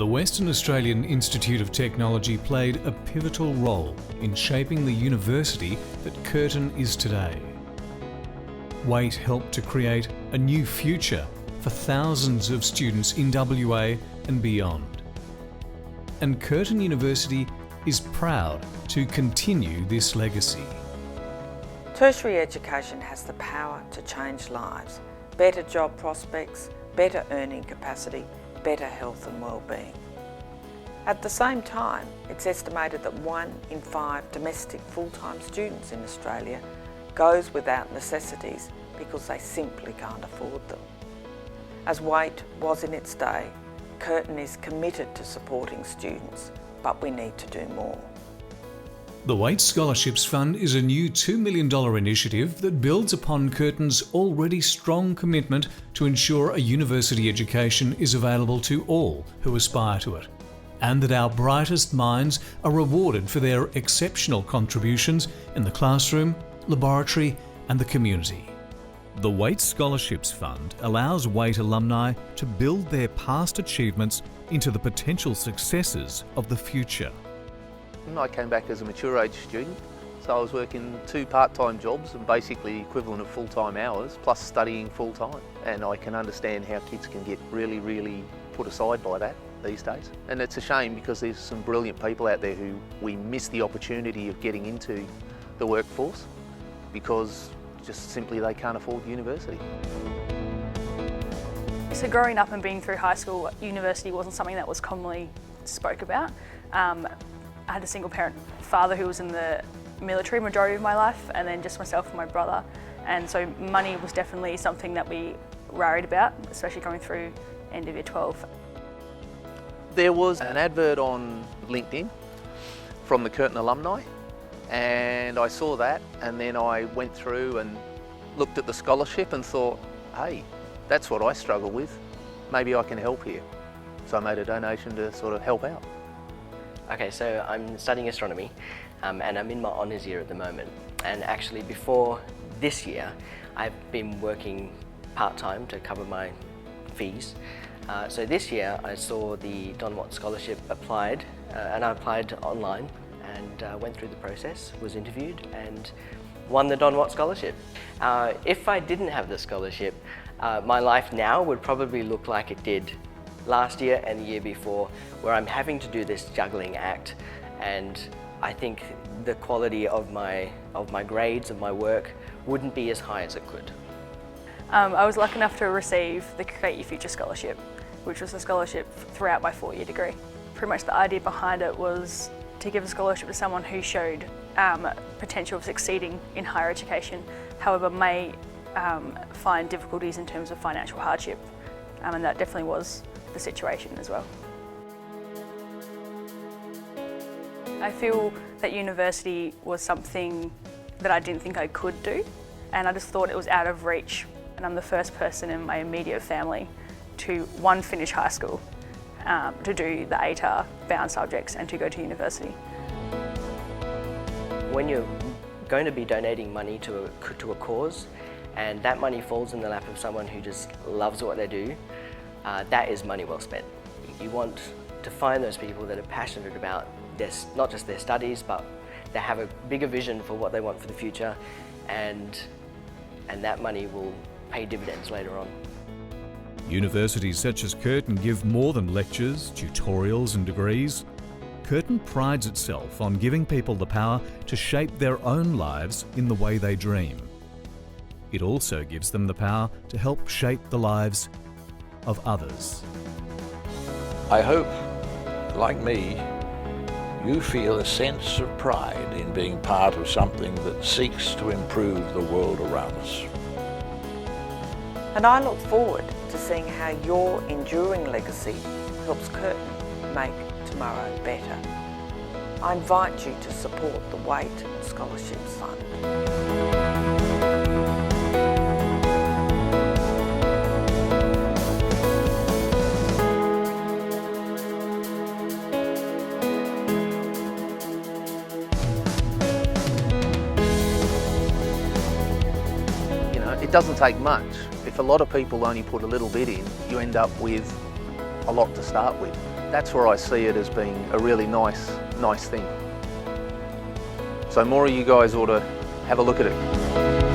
The Western Australian Institute of Technology played a pivotal role in shaping the university that Curtin is today. Waite helped to create a new future for thousands of students in WA and beyond. And Curtin University is proud to continue this legacy. Tertiary education has the power to change lives, better job prospects, better earning capacity, better health and well-being. At the same time, it's estimated that 1 in 5 domestic full-time students in Australia goes without necessities because they simply can't afford them. As Waite was in its day, Curtin is committed to supporting students, but we need to do more. The Waite Scholarships Fund is a new $2 million initiative that builds upon Curtin's already strong commitment to ensure a university education is available to all who aspire to it, and that our brightest minds are rewarded for their exceptional contributions in the classroom, laboratory and the community. The Waite Scholarships Fund allows Waite alumni to build their past achievements into the potential successes of the future. I came back as a mature age student, so I was working 2 part-time jobs and basically equivalent of full-time hours, plus studying full-time. And I can understand how kids can get really put aside by that these days. And it's a shame because there's some brilliant people out there who we miss the opportunity of getting into the workforce because just simply they can't afford university. So growing up and being through high school, university wasn't something that was commonly spoke about. I had a single parent father who was in the military majority of my life, and then just myself and my brother. And so money was definitely something that we worried about, especially going through end of year 12. There was an advert on LinkedIn from the Curtin alumni, and I saw that, and then I went through and looked at the scholarship and thought, hey, that's what I struggle with. Maybe I can help here. So I made a donation to sort of help out. Okay, so I'm studying astronomy and I'm in my honours year at the moment. And actually before this year, I've been working part-time to cover my fees. So this year I saw the Don Watt Scholarship applied and I applied online and went through the process, was interviewed and won the Don Watt Scholarship. If I didn't have the scholarship, my life now would probably look like it did last year and the year before, where I'm having to do this juggling act, and I think the quality of my grades, of my work, wouldn't be as high as it could. I was lucky enough to receive the Create Your Future Scholarship, which was a scholarship throughout my 4-year degree. Pretty much the idea behind it was to give a scholarship to someone who showed potential of succeeding in higher education, however may find difficulties in terms of financial hardship, and that definitely was the situation as well. I feel that university was something that I didn't think I could do, and I just thought it was out of reach, and I'm the first person in my immediate family to finish high school, to do the ATAR bound subjects and to go to university. When you're going to be donating money to a cause and that money falls in the lap of someone who just loves what they do, that is money well spent. You want to find those people that are passionate about not just their studies, but they have a bigger vision for what they want for the future, and that money will pay dividends later on. Universities such as Curtin give more than lectures, tutorials and degrees. Curtin prides itself on giving people the power to shape their own lives in the way they dream. It also gives them the power to help shape the lives of others. I hope, like me, you feel a sense of pride in being part of something that seeks to improve the world around us. And I look forward to seeing how your enduring legacy helps Curtin make tomorrow better. I invite you to support the Waite Scholarships Fund. It doesn't take much. If a lot of people only put a little bit in, you end up with a lot to start with. That's where I see it as being a really nice thing. So more of you guys ought to have a look at it.